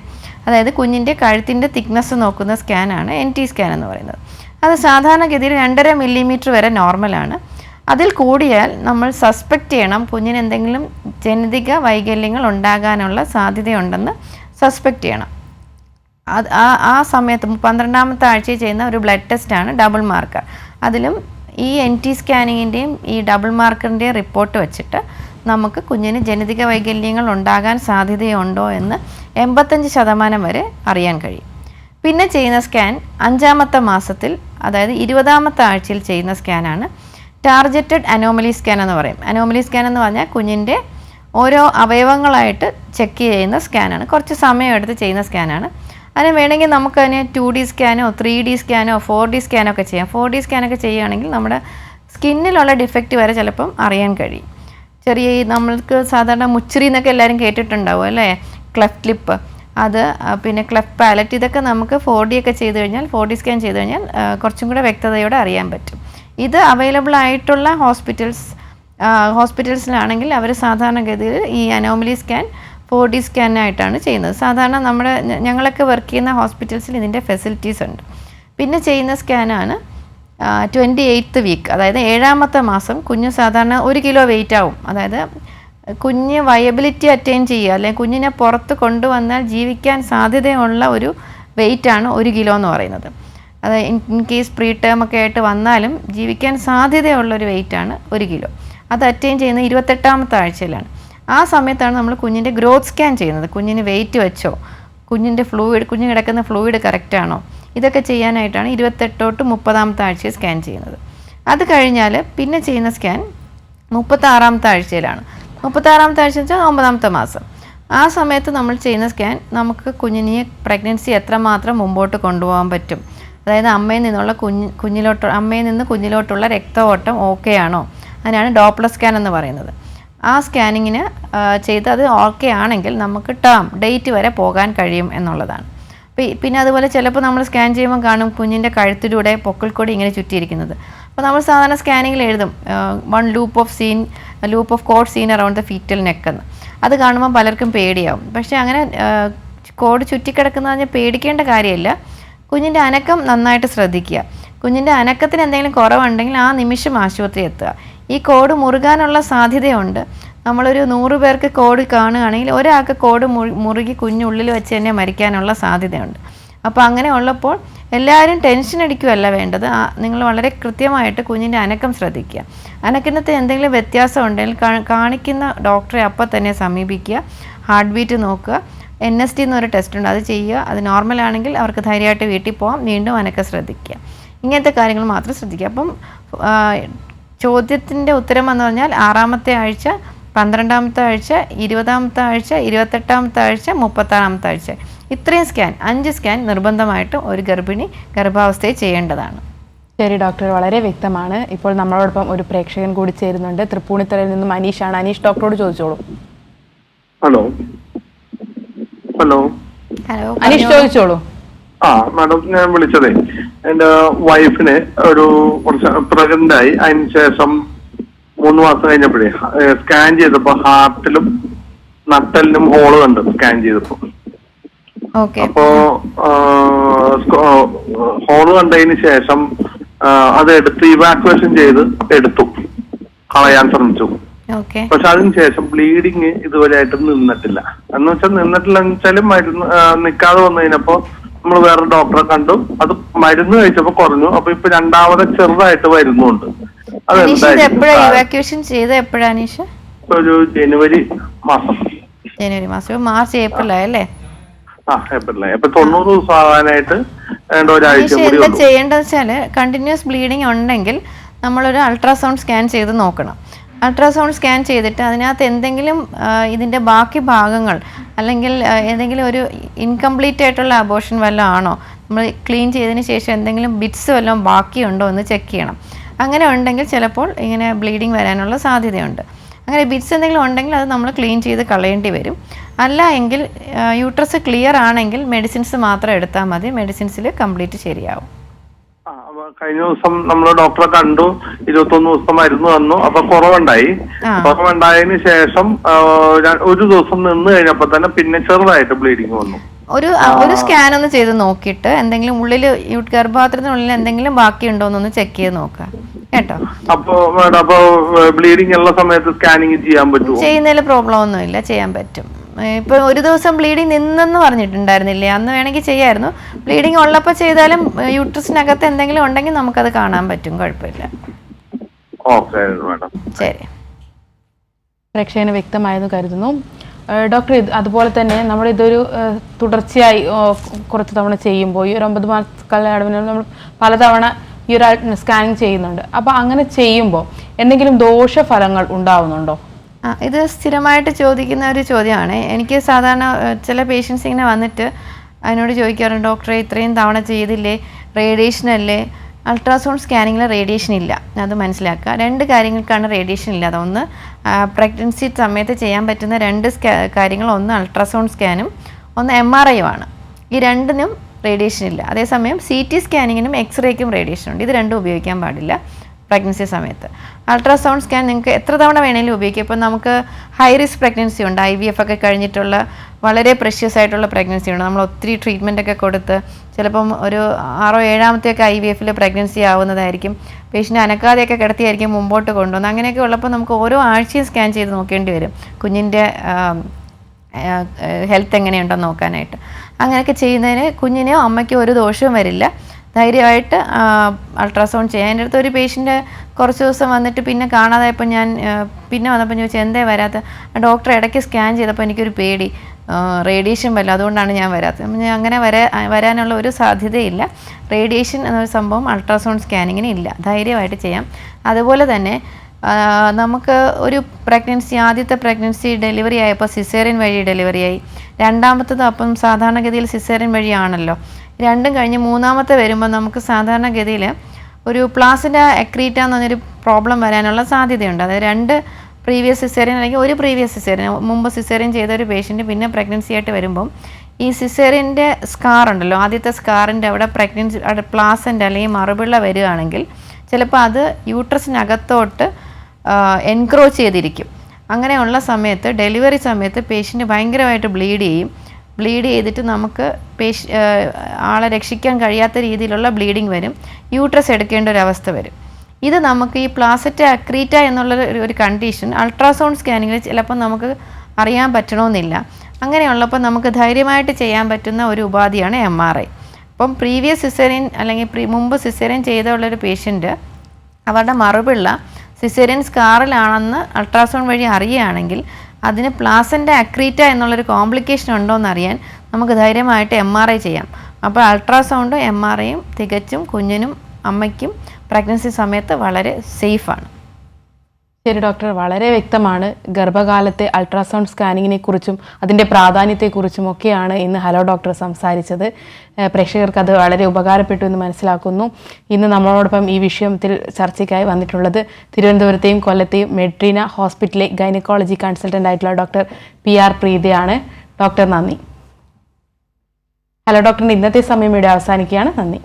അതായത് കുഞ്ഞിൻ്റെ കഴുത്തിൻ്റെ തിക്നെസ് നോക്കുന്ന സ്കാനാണ് NT സ്കാൻ എന്ന് പറയുന്നത്. അത് സാധാരണഗതിയിൽ 2.5 മില്ലിമീറ്റർ വരെ നോർമലാണ്. അതിൽ കൂടിയാൽ നമ്മൾ സസ്പെക്റ്റ് ചെയ്യണം കുഞ്ഞിന് എന്തെങ്കിലും ജനിതക വൈകല്യങ്ങൾ ഉണ്ടാകാനുള്ള സാധ്യതയുണ്ടെന്ന് സസ്പെക്റ്റ് ചെയ്യണം. ആ സമയത്ത് 12ാമത്തെ ആഴ്ചയിൽ ചെയ്യുന്ന ഒരു ബ്ലഡ് ടെസ്റ്റാണ് ഡബിൾ മാർക്കർ. അതിലും ഈ NT സ്കാനിങ്ങിൻ്റെയും ഈ ഡബിൾ മാർക്കറിൻ്റെയും റിപ്പോർട്ട് വെച്ചിട്ട് നമുക്ക് കുഞ്ഞിന് ജനിതക വൈകല്യങ്ങൾ ഉണ്ടാകാൻ സാധ്യതയുണ്ടോ എന്ന് 85% വരെ അറിയാൻ കഴിയും. പിന്നെ ചെയ്യുന്ന സ്കാൻ 5ാമത്തെ മാസത്തിൽ, അതായത് 20ാമത്തെ ആഴ്ചയിൽ ചെയ്യുന്ന സ്കാനാണ് ടാർഗറ്റഡ് അനോമലി സ്കാൻ എന്ന് പറയും. അനോമലി സ്കാൻ എന്ന് പറഞ്ഞാൽ കുഞ്ഞിൻ്റെ ഓരോ അവയവങ്ങളായിട്ട് ചെക്ക് ചെയ്യുന്ന സ്കാനാണ്. കുറച്ച് സമയം എടുത്ത് ചെയ്യുന്ന സ്കാനാണ്. അതിന് വേണമെങ്കിൽ നമുക്കതിന് 2D സ്കാനോ 3D സ്കാനോ 4D സ്കാനോ ഒക്കെ ചെയ്യാം. 4D സ്കാനൊക്കെ ചെയ്യുകയാണെങ്കിൽ നമ്മുടെ സ്കിന്നിലുള്ള ഡിഫക്റ്റ് വരെ ചിലപ്പം അറിയാൻ കഴിയും. ചെറിയ നമ്മൾക്ക് സാധാരണ മുച്ചിറി എന്നൊക്കെ എല്ലാവരും കേട്ടിട്ടുണ്ടാവും അല്ലേ, ക്ലെഫ്റ്റ് ലിപ്പ്, അത് പിന്നെ ക്ലെഫ്റ്റ് പാലറ്റ്, ഇതൊക്കെ നമുക്ക് 4D ഒക്കെ ചെയ്ത് കഴിഞ്ഞാൽ 4D സ്കാൻ ചെയ്ത് കഴിഞ്ഞാൽ കുറച്ചും കൂടെ വ്യക്തതയോടെ അറിയാൻ പറ്റും. ഇത് അവൈലബിൾ ആയിട്ടുള്ള ഹോസ്പിറ്റൽസിലാണെങ്കിൽ അവർ സാധാരണഗതിയിൽ ഈ അനോമലി സ്കാൻ 4D സ്കാനായിട്ടാണ് ചെയ്യുന്നത്. സാധാരണ ഞങ്ങളൊക്കെ വർക്ക് ചെയ്യുന്ന ഹോസ്പിറ്റൽസിൽ ഇതിൻ്റെ ഫെസിലിറ്റീസ് ഉണ്ട്. പിന്നെ ചെയ്യുന്ന സ്കാനാണ് 28th വീക്ക്, അതായത് 7ാമത്തെ മാസം. കുഞ്ഞ് സാധാരണ 1 കിലോ വെയിറ്റ് ആവും. അതായത് കുഞ്ഞ് വയബിലിറ്റി അറ്റൈൻ ചെയ്യുക, അല്ലെങ്കിൽ കുഞ്ഞിനെ പുറത്ത് കൊണ്ടുവന്നാൽ ജീവിക്കാൻ സാധ്യതയുള്ള ഒരു വെയിറ്റാണ് 1 കിലോ എന്ന് പറയുന്നത്. അത് ഇൻ കേസ് പ്രീ ടേം ഒക്കെ ആയിട്ട് വന്നാലും ജീവിക്കാൻ സാധ്യതയുള്ളൊരു വെയിറ്റാണ് 1 കിലോ. അത് അറ്റൈൻ ചെയ്യുന്നത് 28ാമത്തെ ആഴ്ചയിലാണ്. ആ സമയത്താണ് നമ്മൾ കുഞ്ഞിൻ്റെ ഗ്രോത്ത് സ്കാൻ ചെയ്യുന്നത്. കുഞ്ഞിന് വെയിറ്റ് വെച്ചോ, കുഞ്ഞിൻ്റെ കുഞ്ഞ് കിടക്കുന്ന ഫ്ലൂയിഡ് കറക്റ്റാണോ, ഇതൊക്കെ ചെയ്യാനായിട്ടാണ് 28 തൊട്ട് 30ാമത്തെ ആഴ്ചയിൽ സ്കാൻ ചെയ്യുന്നത്. അത് കഴിഞ്ഞാൽ പിന്നെ ചെയ്യുന്ന സ്കാൻ 36ാമത്തെ ആഴ്ചയിലാണ്. 36ാമത്തെ ആഴ്ച വെച്ചാൽ 9ാമത്തെ മാസം. ആ സമയത്ത് നമ്മൾ ചെയ്യുന്ന സ്കാൻ നമുക്ക് കുഞ്ഞിനെ പ്രഗ്നൻസി എത്രമാത്രം മുമ്പോട്ട് കൊണ്ടുപോകാൻ പറ്റും, അതായത് അമ്മയിൽ നിന്ന് കുഞ്ഞിലോട്ടുള്ള രക്ത ഓട്ടം ഓക്കെ ആണോ, അതിനാണ് ഡോപ്ലർ സ്കാൻ എന്ന് പറയുന്നത്. ആ സ്കാനിങ്ങിന് ചെയ്ത് അത് ഓക്കെ ആണെങ്കിൽ നമുക്ക് ഡേറ്റ് വരെ പോകാൻ കഴിയും എന്നുള്ളതാണ്. പിന്നെ അതുപോലെ ചിലപ്പോൾ നമ്മൾ സ്കാൻ ചെയ്യുമ്പോൾ കാണും കുഞ്ഞിൻ്റെ കഴുത്തിലൂടെ പൊക്കിൾക്കൊടി ഇങ്ങനെ ചുറ്റിയിരിക്കുന്നത്. അപ്പോൾ നമ്മൾ സാധാരണ സ്കാനിങ്ങിൽ എഴുതും 1 loop of cord seen around the fetal neck എന്ന്. അത് കാണുമ്പോൾ പലർക്കും പേടിയാവും. പക്ഷേ അങ്ങനെ കോഡ് ചുറ്റിക്കിടക്കുന്നത് പറഞ്ഞാൽ പേടിക്കേണ്ട കാര്യമില്ല. കുഞ്ഞിൻ്റെ അനക്കം നന്നായിട്ട് ശ്രദ്ധിക്കുക. കുഞ്ഞിൻ്റെ അനക്കത്തിന് എന്തെങ്കിലും കുറവുണ്ടെങ്കിൽ ആ നിമിഷം ആശുപത്രി എത്തുക. ഈ കോഡ് മുറുകാനുള്ള സാധ്യതയുണ്ട്. നമ്മളൊരു 100 പേർക്ക് കോഡ് കാണുകയാണെങ്കിൽ ഒരാൾക്ക് കോഡ് മുറുകി കുഞ്ഞുള്ളിൽ വെച്ച് തന്നെ മരിക്കാനുള്ള സാധ്യതയുണ്ട്. അപ്പോൾ അങ്ങനെ ഉള്ളപ്പോൾ എല്ലാവരും ടെൻഷൻ അടിക്കുകയല്ല വേണ്ടത്. നിങ്ങൾ വളരെ കൃത്യമായിട്ട് കുഞ്ഞിൻ്റെ അനക്കം ശ്രദ്ധിക്കുക. അനക്കത്തിന് എന്തെങ്കിലും വ്യത്യാസം ഉണ്ടെങ്കിൽ കാണിക്കുന്ന ഡോക്ടറെ അപ്പം തന്നെ സമീപിക്കുക. ഹാർട്ട് ബീറ്റ് നോക്കുക. NST എന്നൊരു ടെസ്റ്റ് ഉണ്ട്, അത് ചെയ്യുക. അത് നോർമലാണെങ്കിൽ അവർക്ക് ധൈര്യമായിട്ട് വീട്ടിൽ പോകാം. വീണ്ടും അനക്കം ശ്രദ്ധിക്കുക. ഇങ്ങനത്തെ കാര്യങ്ങൾ മാത്രം ശ്രദ്ധിക്കുക. അപ്പം ചോദ്യത്തിൻ്റെ ഉത്തരം എന്ന് പറഞ്ഞാൽ 6ാമത്തെ ആഴ്ച, 12ാമത്തെ ആഴ്ച, 20ാമത്തെ ആഴ്ച, 28ാമത്തെ ആഴ്ച, 36ാമത്തെ ആഴ്ച, ഇത്രയും സ്കാൻ 5 സ്കാൻ നിർബന്ധമായിട്ടും ഒരു ഗർഭിണി ഗർഭാവസ്ഥയിൽ ചെയ്യേണ്ടതാണ്. ശരി ഡോക്ടർ, വളരെ വ്യക്തമാണ്. ഇപ്പോൾ നമ്മളോടൊപ്പം ഒരു പ്രേക്ഷകൻ കൂടി ചേരുന്നുണ്ട്. തൃപ്പൂണിത്തറയിൽ നിന്നും അനീഷാണ്. അനീഷ്, ഡോക്ടറോട് ചോദിച്ചോളൂ. ഹലോ ഹലോ അനീഷ് ചോദിച്ചോളൂ. മാഡം, ഞാൻ വിളിച്ചതേ എന്റെ വൈഫിന് കുറച്ച് പ്രഗ്നന്റ് ആയി. അതിന് ശേഷം 3 മാസം കഴിഞ്ഞപ്പോഴേ സ്കാൻ ചെയ്തപ്പോ ഹാർട്ടിലും നട്ടലിനും ഹോള് കണ്ട് സ്കാൻ ചെയ്തപ്പോ. അപ്പോ ഹോള് കണ്ടതിന് ശേഷം അത് ഇവാക്യുവേഷൻ ചെയ്ത് കളയാൻ ശ്രമിച്ചു. പക്ഷെ അതിനുശേഷം ബ്ലീഡിങ് ഇതുവരെയായിട്ടും നിന്നിട്ടില്ല. എന്ന് വെച്ചാൽ മരുന്ന് നിൽക്കാതെ വന്നു കഴിഞ്ഞപ്പോ നമ്മൾ വേറെ ഡോക്ടറെ കണ്ടു. അത് മരുന്ന് കഴിച്ചപ്പോ കുറഞ്ഞു. അപ്പൊ ഇപ്പൊ രണ്ടാമത് ചെറുതായിട്ട് വരുന്നുണ്ട്. ഒരു ജനുവരി മാസം, മാർച്ച് ഏപ്രിലായല്ലേ? ഏപ്രിലായി. അപ്പൊ 90 ദിവസം ആകാനായിട്ട് ഒരാഴ്ച കൂടി. എന്താ ചെയ്യേണ്ടത് വെച്ചാല്, കണ്ടിന്യൂസ് ബ്ലീഡിങ് ഉണ്ടെങ്കിൽ നമ്മളൊരു അൾട്രാസൗണ്ട് സ്കാൻ ചെയ്ത് നോക്കണം. അൾട്രാസൗണ്ട് സ്കാൻ ചെയ്തിട്ട് അതിനകത്ത് എന്തെങ്കിലും ഇതിൻ്റെ ബാക്കി ഭാഗങ്ങൾ അല്ലെങ്കിൽ ഏതെങ്കിലും ഒരു ഇൻകംപ്ലീറ്റ് ആയിട്ടുള്ള അബോർഷൻ വല്ലതും ആണോ, നമ്മൾ ക്ലീൻ ചെയ്തതിന് ശേഷം എന്തെങ്കിലും ബിറ്റ്സ് വല്ലതും ബാക്കിയുണ്ടോ എന്ന് ചെക്ക് ചെയ്യണം. അങ്ങനെ ഉണ്ടെങ്കിൽ ചിലപ്പോൾ ഇങ്ങനെ ബ്ലീഡിങ് വരാനുള്ള സാധ്യതയുണ്ട്. അങ്ങനെ ബിറ്റ്സ് എന്തെങ്കിലും ഉണ്ടെങ്കിൽ അത് നമ്മൾ ക്ലീൻ ചെയ്ത് കളയേണ്ടി വരും. അല്ല എങ്കിൽ യൂട്രസ് ക്ലിയർ ആണെങ്കിൽ മെഡിസിൻസ് മാത്രം എടുത്താൽ മതി. മെഡിസിൻസിൽ കംപ്ലീറ്റ് ശരിയാവും. കഴിഞ്ഞ ദിവസം നമ്മൾ ഡോക്ടറെ കണ്ടു. 21 ദിവസം മരുന്ന് തന്നു. അപ്പൊ കുറവുണ്ടായതിനു ശേഷം ഒരു ദിവസം നിന്ന് കഴിഞ്ഞപ്പോ തന്നെ പിന്നെ ചെറുതായിട്ട് ബ്ലീഡിങ് വന്നു. ഒരു സ്കാൻ ഒന്ന് ചെയ്ത് നോക്കിയിട്ട് എന്തെങ്കിലും ഉള്ളിൽ ഗർഭപാത്രത്തിനുള്ളിൽ എന്തെങ്കിലും ബാക്കിയുണ്ടോ എന്നൊന്ന് ചെക്ക് ചെയ്ത് നോക്കുക കേട്ടോ. അപ്പൊ ബ്ലീഡിങ് ഉള്ള സമയത്ത് സ്കാനിങ് ചെയ്യാൻ പറ്റുമോ? ചെയ്യുന്നതിൽ പ്രോബ്ലം ഒന്നുമില്ല, ചെയ്യാൻ പറ്റും. ഇപ്പൊ ഒരു ദിവസം ബ്ലീഡിങ് നിന്നെന്ന് പറഞ്ഞിട്ടുണ്ടായിരുന്നില്ലേ, അന്ന് വേണമെങ്കിൽ ചെയ്യായിരുന്നു. ബ്ലീഡിങ് ഉള്ളപ്പോൾ ചെയ്താലും യൂട്രസിനകത്ത് എന്തെങ്കിലും ഉണ്ടെങ്കിൽ നമുക്കത് കാണാൻ പറ്റും, കുഴപ്പമില്ല. ശരി, പ്രേക്ഷകന് വ്യക്തമായെന്ന് കരുതുന്നു. ഡോക്ടർ, അതുപോലെ തന്നെ നമ്മളിതൊരു തുടർച്ചയായി കുറച്ച് തവണ ചെയ്യുമ്പോൾ ഈ ഒരു 9 മാസക്കാലയളവിൽ നമ്മൾ പലതവണ ഈ ഒരു സ്കാനിങ് ചെയ്യുന്നുണ്ട്. അപ്പോൾ അങ്ങനെ ചെയ്യുമ്പോൾ എന്തെങ്കിലും ദോഷഫലങ്ങൾ ഉണ്ടാവുന്നുണ്ടോ? ഇത് സ്ഥിരമായിട്ട് ചോദിക്കുന്ന ഒരു ചോദ്യമാണ്. എനിക്ക് സാധാരണ ചില പേഷ്യൻസ് ഇങ്ങനെ വന്നിട്ട് അതിനോട് ചോദിക്കാറുണ്ട്, ഡോക്ടറെ ഇത്രയും തവണ ചെയ്തില്ലേ, റേഡിയേഷൻ അല്ലേ? അൾട്രാസൗണ്ട് സ്കാനിങ്ങിൽ റേഡിയേഷൻ ഇല്ല, അത് മനസ്സിലാക്കുക. 2 കാര്യങ്ങൾക്കാണ് റേഡിയേഷൻ ഇല്ലാതെ. ഒന്ന്, പ്രഗ്നൻസി സമയത്ത് ചെയ്യാൻ പറ്റുന്ന 2 കാര്യങ്ങൾ, ഒന്ന് അൾട്രാസൗണ്ട് സ്കാനും ഒന്ന് MRI-യുമാണ്. ഈ 2നും റേഡിയേഷൻ ഇല്ല. അതേസമയം CT സ്കാനിങ്ങിനും എക്സ്റേക്കും റേഡിയേഷൻ ഉണ്ട്. ഇത് 2 ഉപയോഗിക്കാൻ പാടില്ല പ്രഗ്നൻസി സമയത്ത്. അൾട്രാസൗണ്ട് സ്കാൻ നിങ്ങൾക്ക് എത്ര തവണ വേണമെങ്കിലും ഉപയോഗിക്കാം. ഇപ്പം നമുക്ക് ഹൈ റിസ്ക് പ്രഗ്നൻസി ഉണ്ട്, IVF ഒക്കെ കഴിഞ്ഞിട്ടുള്ള വളരെ പ്രഷ്യസ് ആയിട്ടുള്ള പ്രഗ്നൻസി ഉണ്ട്. നമ്മൾ ഒത്തിരി ട്രീറ്റ്മെൻ്റ് ഒക്കെ കൊടുത്ത് ചിലപ്പം ഒരു 6 or 7ാമത്തെയൊക്കെ IVF-ൽ പ്രഗ്നൻസി ആവുന്നതായിരിക്കും. പേഷ്യൻ്റ് അനക്കാതെയൊക്കെ കിടത്തിയായിരിക്കും മുമ്പോട്ട് കൊണ്ടുവന്ന്. അങ്ങനെയൊക്കെ ഉള്ളപ്പോൾ നമുക്ക് ഓരോ ആഴ്ചയും സ്കാൻ ചെയ്ത് നോക്കേണ്ടി വരും കുഞ്ഞിൻ്റെ ഹെൽത്ത് എങ്ങനെയുണ്ടെന്ന് നോക്കാനായിട്ട്. അങ്ങനെയൊക്കെ ചെയ്യുന്നതിന് കുഞ്ഞിനോ അമ്മയ്ക്കോ ഒരു ദോഷവും വരില്ല. ധൈര്യമായിട്ട് അൾട്രാസൗണ്ട് ചെയ്യാം. എൻ്റെ അടുത്ത് ഒരു പേഷ്യൻ്റ് കുറച്ച് ദിവസം വന്നിട്ട് പിന്നെ കാണാതായപ്പോൾ ഞാൻ പിന്നെ വന്നപ്പോൾ ചോദിച്ചു, എന്തേ വരാത്ത? ഡോക്ടർ ഇടയ്ക്ക് സ്കാൻ ചെയ്തപ്പോൾ എനിക്കൊരു പേടി, റേഡിയേഷൻ വല്ല, അതുകൊണ്ടാണ് ഞാൻ വരാത്തത്. അങ്ങനെ വരാനുള്ള ഒരു സാധ്യതയില്ല. റേഡിയേഷൻ എന്നൊരു സംഭവം അൾട്രാസൗണ്ട് സ്കാനിങ്ങിന് ഇല്ല. ധൈര്യമായിട്ട് ചെയ്യാം. അതുപോലെ തന്നെ നമുക്ക് ഒരു പ്രഗ്നൻസി, ആദ്യത്തെ പ്രഗ്നൻസി ഡെലിവറി ആയപ്പോൾ സിസേറിയൻ വഴി ഡെലിവറിയായി. രണ്ടാമത്തത് അപ്പം സാധാരണഗതിയിൽ സിസേറിയൻ വഴിയാണല്ലോ. 2ഉം കഴിഞ്ഞ് 3ാമത്തെ വരുമ്പോൾ നമുക്ക് സാധാരണഗതിയിൽ ഒരു പ്ലാസിൻ്റ എക്രീറ്റ എന്ന് പറഞ്ഞൊരു പ്രോബ്ലം വരാനുള്ള സാധ്യതയുണ്ട്. അതായത് 2 പ്രീവിയസ് സിസേറിയൻ അല്ലെങ്കിൽ ഒരു പ്രീവിയസ് സിസേറിയൻ, മുമ്പ് സിസേറിയൻ ചെയ്ത ഒരു പേഷ്യൻറ്റ് പിന്നെ പ്രഗ്നൻസി ആയിട്ട് വരുമ്പം ഈ സിസേറിയൻ്റെ സ്കാർ ഉണ്ടല്ലോ, ആദ്യത്തെ സ്കാറിൻ്റെ അവിടെ പ്രഗ്നൻസി പ്ലാസൻ്റ അല്ലെങ്കിൽ മറുപിള്ള വരികയാണെങ്കിൽ ചിലപ്പോൾ അത് യൂട്രസിനകത്തോട്ട് എൻക്രോച്ച് ചെയ്തിരിക്കും. അങ്ങനെയുള്ള സമയത്ത് ഡെലിവറി സമയത്ത് പേഷ്യൻറ്റ് ഭയങ്കരമായിട്ട് ബ്ലീഡ് ചെയ്തിട്ട് നമുക്ക് ആളെ രക്ഷിക്കാൻ കഴിയാത്ത രീതിയിലുള്ള ബ്ലീഡിങ് വരും. യൂട്രസ് എടുക്കേണ്ട ഒരു അവസ്ഥ വരും. ഇത് നമുക്ക് ഈ പ്ലാസറ്റ അക്രീറ്റ എന്നുള്ള ഒരു കണ്ടീഷൻ അൾട്രാസൗണ്ട് സ്കാനിങ്ങിൽ ചിലപ്പോൾ നമുക്ക് അറിയാൻ പറ്റണമെന്നില്ല. അങ്ങനെയുള്ളപ്പോൾ നമുക്ക് ധൈര്യമായിട്ട് ചെയ്യാൻ പറ്റുന്ന ഒരു ഉപാധിയാണ് MRI. അപ്പം പ്രീവിയസ് സിസേറിയൻ അല്ലെങ്കിൽ മുമ്പ് സിസേറിയൻ ചെയ്തുള്ളൊരു പേഷ്യൻറ്റ് അവരുടെ മറുപിള്ള സിസേറിയൻ സ്കാറിലാണെന്ന് അൾട്രാസൗണ്ട് വഴി അറിയുകയാണെങ്കിൽ അതിന് പ്ലാസൻ്റ അക്രീറ്റ എന്നുള്ളൊരു കോംപ്ലിക്കേഷൻ ഉണ്ടോ എന്നറിയാൻ നമുക്ക് ധൈര്യമായിട്ട് MRI ചെയ്യാം. അപ്പോൾ അൾട്രാസൗണ്ടും MRI-യും തികച്ചും കുഞ്ഞിനും അമ്മയ്ക്കും പ്രഗ്നൻസി സമയത്ത് വളരെ സേഫാണ്. ശരി ഡോക്ടർ, വളരെ വ്യക്തമാണ്. ഗർഭകാലത്തെ അൾട്രാസൗണ്ട് സ്കാനിങ്ങിനെ കുറിച്ചും അതിൻ്റെ പ്രാധാന്യത്തെക്കുറിച്ചും ഒക്കെയാണ് ഇന്ന് ഹലോ ഡോക്ടർ സംസാരിച്ചത്. പ്രേക്ഷകർക്ക് അത് വളരെ ഉപകാരപ്പെട്ടു എന്ന് മനസ്സിലാക്കുന്നു. ഇന്ന് നമ്മളോടൊപ്പം ഈ വിഷയത്തിൽ ചർച്ചയ്ക്കായി വന്നിട്ടുള്ളത് തിരുവനന്തപുരത്തെയും കൊല്ലത്തെയും മെഡ്രീന ഹോസ്പിറ്റലിലെ ഗൈനക്കോളജി കൺസൾട്ടൻ്റ് ആയിട്ടുള്ള ഡോക്ടർ PR പ്രീതയാണ്. ഡോക്ടർ നന്ദി. ഹലോ ഡോക്ടറിന്റെ ഇന്നത്തെ സമയം ഇവിടെ അവസാനിക്കുകയാണ്. നന്ദി.